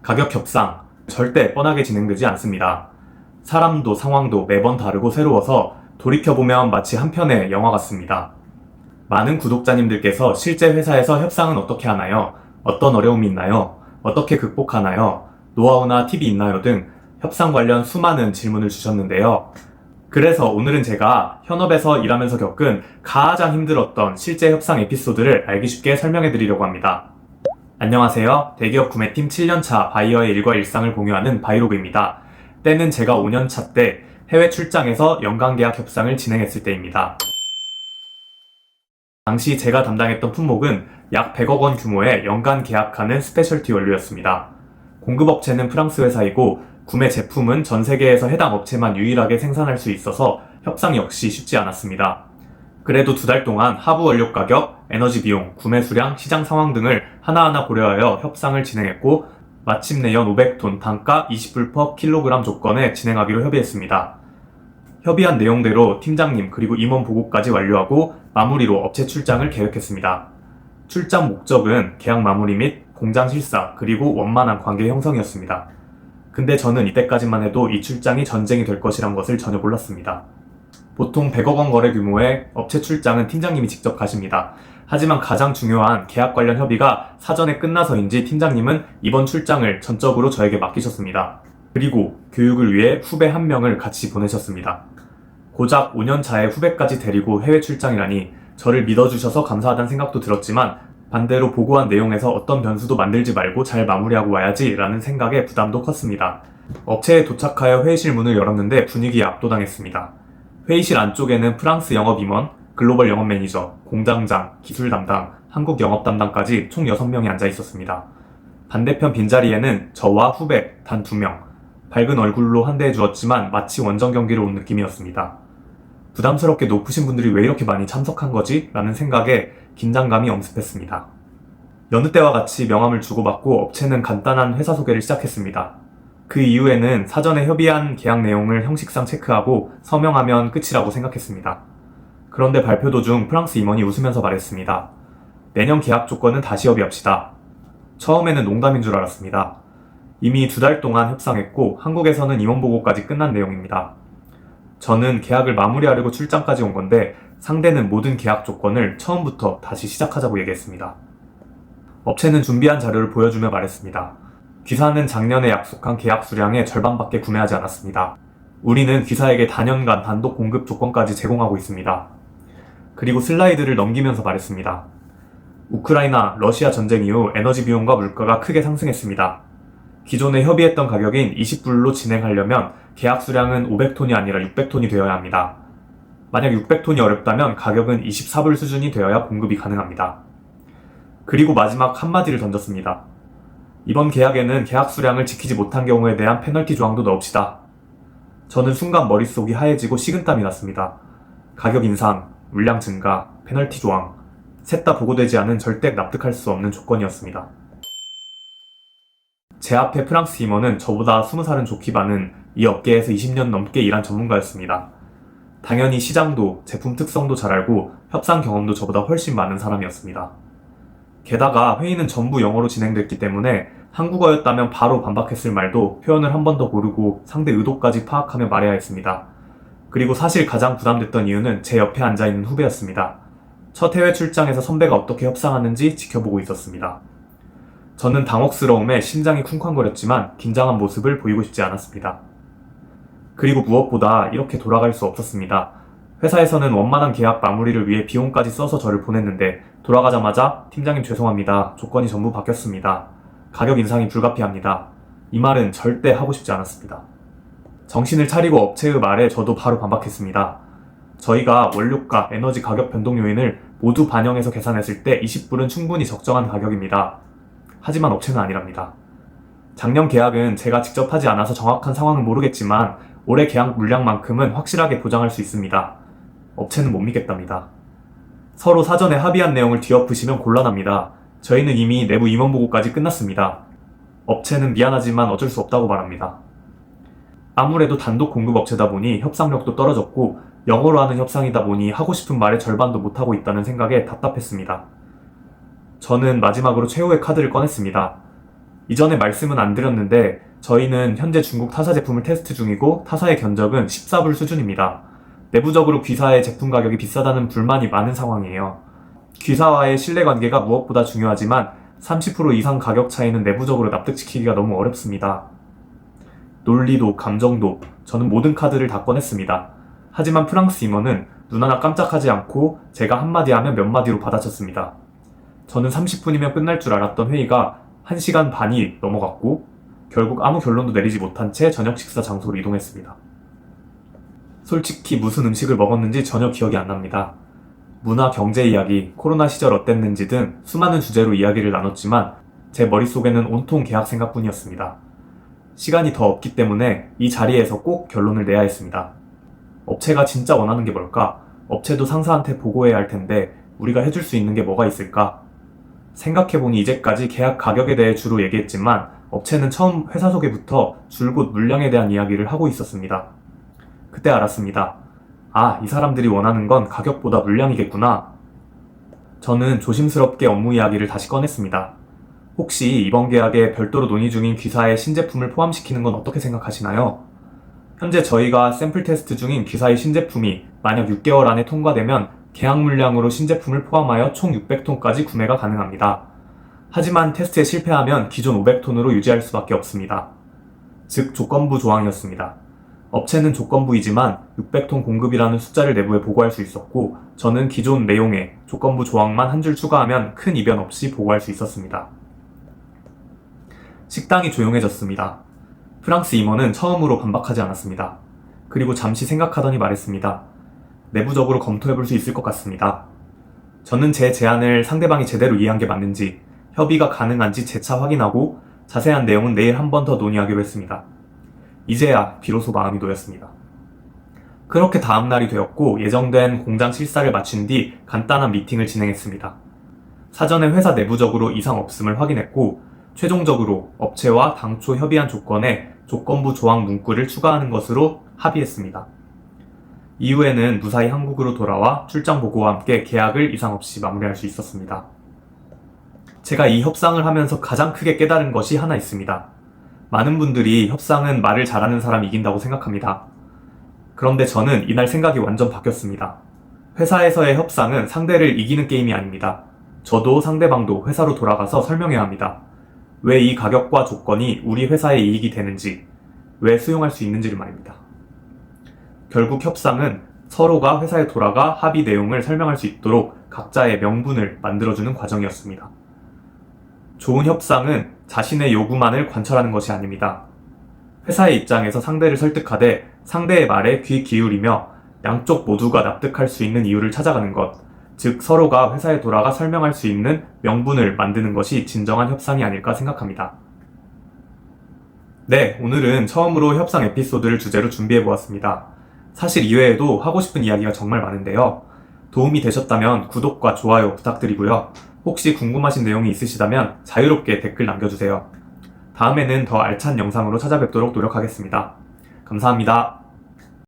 가격 협상, 절대 뻔하게 진행되지 않습니다. 사람도 상황도 매번 다르고 새로워서 돌이켜보면 마치 한 편의 영화 같습니다. 많은 구독자님들께서 실제 회사에서 협상은 어떻게 하나요? 어떤 어려움이 있나요? 어떻게 극복하나요? 노하우나 팁이 있나요? 등 협상 관련 수많은 질문을 주셨는데요. 그래서 오늘은 제가 현업에서 일하면서 겪은 가장 힘들었던 실제 협상 에피소드를 알기 쉽게 설명해 드리려고 합니다. 안녕하세요. 대기업 구매팀 7년차 바이어의 일과 일상을 공유하는 바이로그입니다. 때는 제가 5년차 때 해외 출장에서 연간 계약 협상을 진행했을 때입니다. 당시 제가 담당했던 품목은 약 100억 원 규모의 연간 계약하는 스페셜티 원료였습니다. 공급업체는 프랑스 회사이고 구매 제품은 전 세계에서 해당 업체만 유일하게 생산할 수 있어서 협상 역시 쉽지 않았습니다. 그래도 2달 동안 하부 원료 가격, 에너지 비용, 구매 수량, 시장 상황 등을 하나하나 고려하여 협상을 진행했고 마침내 연 500톤 단가 20불 per 킬로그램 조건에 진행하기로 협의했습니다. 협의한 내용대로 팀장님 그리고 임원 보고까지 완료하고 마무리로 업체 출장을 계획했습니다. 출장 목적은 계약 마무리 및 공장 실사 그리고 원만한 관계 형성이었습니다. 근데 저는 이때까지만 해도 이 출장이 전쟁이 될 것이란 것을 전혀 몰랐습니다. 보통 100억 원 거래 규모의 업체 출장은 팀장님이 직접 가십니다. 하지만 가장 중요한 계약 관련 협의가 사전에 끝나서인지 팀장님은 이번 출장을 전적으로 저에게 맡기셨습니다. 그리고 교육을 위해 후배 한 명을 같이 보내셨습니다. 고작 5년 차에 후배까지 데리고 해외 출장이라니 저를 믿어주셔서 감사하다는 생각도 들었지만 반대로 보고한 내용에서 어떤 변수도 만들지 말고 잘 마무리하고 와야지 라는 생각에 부담도 컸습니다. 업체에 도착하여 회의실 문을 열었는데 분위기에 압도당했습니다. 회의실 안쪽에는 프랑스 영업 임원, 글로벌 영업 매니저, 공장장, 기술 담당, 한국 영업 담당까지 총 6명이 앉아 있었습니다. 반대편 빈자리에는 저와 후배 단 2명, 밝은 얼굴로 환대해 주었지만 마치 원정 경기를 온 느낌이었습니다. 부담스럽게 높으신 분들이 왜 이렇게 많이 참석한 거지? 라는 생각에 긴장감이 엄습했습니다. 여느 때와 같이 명함을 주고받고 업체는 간단한 회사 소개를 시작했습니다. 그 이후에는 사전에 협의한 계약 내용을 형식상 체크하고 서명하면 끝이라고 생각했습니다. 그런데 발표 도중 프랑스 임원이 웃으면서 말했습니다. 내년 계약 조건은 다시 협의합시다. 처음에는 농담인 줄 알았습니다. 이미 2달 동안 협상했고 한국에서는 임원 보고까지 끝난 내용입니다. 저는 계약을 마무리하려고 출장까지 온 건데 상대는 모든 계약 조건을 처음부터 다시 시작하자고 얘기했습니다. 업체는 준비한 자료를 보여주며 말했습니다. 귀사는 작년에 약속한 계약 수량의 절반밖에 구매하지 않았습니다. 우리는 귀사에게 단연간 단독 공급 조건까지 제공하고 있습니다. 그리고 슬라이드를 넘기면서 말했습니다. 우크라이나, 러시아 전쟁 이후 에너지 비용과 물가가 크게 상승했습니다. 기존에 협의했던 가격인 20불로 진행하려면 계약 수량은 500톤이 아니라 600톤이 되어야 합니다. 만약 600톤이 어렵다면 가격은 24불 수준이 되어야 공급이 가능합니다. 그리고 마지막 한마디를 던졌습니다. 이번 계약에는 계약 수량을 지키지 못한 경우에 대한 페널티 조항도 넣읍시다. 저는 순간 머릿속이 하얘지고 식은땀이 났습니다. 가격 인상, 물량 증가, 페널티 조항, 셋 다 보고되지 않은 절대 납득할 수 없는 조건이었습니다. 제 앞에 프랑스 임원은 저보다 20살은 좋기 많은 이 업계에서 20년 넘게 일한 전문가였습니다. 당연히 시장도 제품 특성도 잘 알고 협상 경험도 저보다 훨씬 많은 사람이었습니다. 게다가 회의는 전부 영어로 진행됐기 때문에 한국어였다면 바로 반박했을 말도 표현을 한 번 더 고르고 상대 의도까지 파악하며 말해야 했습니다. 그리고 사실 가장 부담됐던 이유는 제 옆에 앉아있는 후배였습니다. 첫 해외 출장에서 선배가 어떻게 협상하는지 지켜보고 있었습니다. 저는 당혹스러움에 심장이 쿵쾅거렸지만 긴장한 모습을 보이고 싶지 않았습니다. 그리고 무엇보다 이렇게 돌아갈 수 없었습니다. 회사에서는 원만한 계약 마무리를 위해 비용까지 써서 저를 보냈는데 돌아가자마자 팀장님 죄송합니다. 조건이 전부 바뀌었습니다. 가격 인상이 불가피합니다. 이 말은 절대 하고 싶지 않았습니다. 정신을 차리고 업체의 말에 저도 바로 반박했습니다. 저희가 원료가, 에너지 가격 변동 요인을 모두 반영해서 계산했을 때 20불은 충분히 적정한 가격입니다. 하지만 업체는 아니랍니다. 작년 계약은 제가 직접 하지 않아서 정확한 상황은 모르겠지만 올해 계약 물량만큼은 확실하게 보장할 수 있습니다. 업체는 못 믿겠답니다. 서로 사전에 합의한 내용을 뒤엎으시면 곤란합니다. 저희는 이미 내부 임원 보고까지 끝났습니다. 업체는 미안하지만 어쩔 수 없다고 말합니다. 아무래도 단독 공급 업체다 보니 협상력도 떨어졌고 영어로 하는 협상이다 보니 하고 싶은 말의 절반도 못하고 있다는 생각에 답답했습니다. 저는 마지막으로 최후의 카드를 꺼냈습니다. 이전에 말씀은 안 드렸는데 저희는 현재 중국 타사 제품을 테스트 중이고 타사의 견적은 14불 수준입니다. 내부적으로 귀사의 제품 가격이 비싸다는 불만이 많은 상황이에요. 귀사와의 신뢰관계가 무엇보다 중요하지만 30% 이상 가격 차이는 내부적으로 납득시키기가 너무 어렵습니다. 논리도 감정도 저는 모든 카드를 다 꺼냈습니다. 하지만 프랑스 임원은 눈 하나 깜짝하지 않고 제가 한마디 하면 몇 마디로 받아쳤습니다. 저는 30분이면 끝날 줄 알았던 회의가 1시간 반이 넘어갔고 결국 아무 결론도 내리지 못한 채 저녁 식사 장소로 이동했습니다. 솔직히 무슨 음식을 먹었는지 전혀 기억이 안 납니다. 문화, 경제 이야기, 코로나 시절 어땠는지 등 수많은 주제로 이야기를 나눴지만 제 머릿속에는 온통 계약 생각뿐이었습니다. 시간이 더 없기 때문에 이 자리에서 꼭 결론을 내야 했습니다. 업체가 진짜 원하는 게 뭘까? 업체도 상사한테 보고해야 할 텐데 우리가 해줄 수 있는 게 뭐가 있을까? 생각해보니 이제까지 계약 가격에 대해 주로 얘기했지만 업체는 처음 회사 소개부터 줄곧 물량에 대한 이야기를 하고 있었습니다. 그때 알았습니다. 아, 이 사람들이 원하는 건 가격보다 물량이겠구나. 저는 조심스럽게 업무 이야기를 다시 꺼냈습니다. 혹시 이번 계약에 별도로 논의 중인 귀사의 신제품을 포함시키는 건 어떻게 생각하시나요? 현재 저희가 샘플 테스트 중인 귀사의 신제품이 만약 6개월 안에 통과되면 계약 물량으로 신제품을 포함하여 총 600톤까지 구매가 가능합니다. 하지만 테스트에 실패하면 기존 500톤으로 유지할 수밖에 없습니다. 즉 조건부 조항이었습니다. 업체는 조건부이지만 600톤 공급이라는 숫자를 내부에 보고할 수 있었고 저는 기존 내용에 조건부 조항만 한 줄 추가하면 큰 이변 없이 보고할 수 있었습니다. 식당이 조용해졌습니다. 프랑스 임원은 처음으로 반박하지 않았습니다. 그리고 잠시 생각하더니 말했습니다. 내부적으로 검토해볼 수 있을 것 같습니다. 저는 제 제안을 상대방이 제대로 이해한 게 맞는지, 협의가 가능한지 재차 확인하고 자세한 내용은 내일 한 번 더 논의하기로 했습니다. 이제야 비로소 마음이 놓였습니다. 그렇게 다음 날이 되었고 예정된 공장 실사를 마친 뒤 간단한 미팅을 진행했습니다. 사전에 회사 내부적으로 이상 없음을 확인했고 최종적으로 업체와 당초 협의한 조건에 조건부 조항 문구를 추가하는 것으로 합의했습니다. 이후에는 무사히 한국으로 돌아와 출장 보고와 함께 계약을 이상 없이 마무리할 수 있었습니다. 제가 이 협상을 하면서 가장 크게 깨달은 것이 하나 있습니다. 많은 분들이 협상은 말을 잘하는 사람이 이긴다고 생각합니다. 그런데 저는 이날 생각이 완전 바뀌었습니다. 회사에서의 협상은 상대를 이기는 게임이 아닙니다. 저도 상대방도 회사로 돌아가서 설명해야 합니다. 왜 이 가격과 조건이 우리 회사에 이익이 되는지, 왜 수용할 수 있는지를 말입니다. 결국 협상은 서로가 회사에 돌아가 합의 내용을 설명할 수 있도록 각자의 명분을 만들어주는 과정이었습니다. 좋은 협상은 자신의 요구만을 관철하는 것이 아닙니다. 회사의 입장에서 상대를 설득하되 상대의 말에 귀 기울이며 양쪽 모두가 납득할 수 있는 이유를 찾아가는 것, 즉 서로가 회사에 돌아가 설명할 수 있는 명분을 만드는 것이 진정한 협상이 아닐까 생각합니다. 네, 오늘은 처음으로 협상 에피소드를 주제로 준비해보았습니다. 사실 이외에도 하고 싶은 이야기가 정말 많은데요. 도움이 되셨다면 구독과 좋아요 부탁드리고요. 혹시 궁금하신 내용이 있으시다면 자유롭게 댓글 남겨주세요. 다음에는 더 알찬 영상으로 찾아뵙도록 노력하겠습니다. 감사합니다.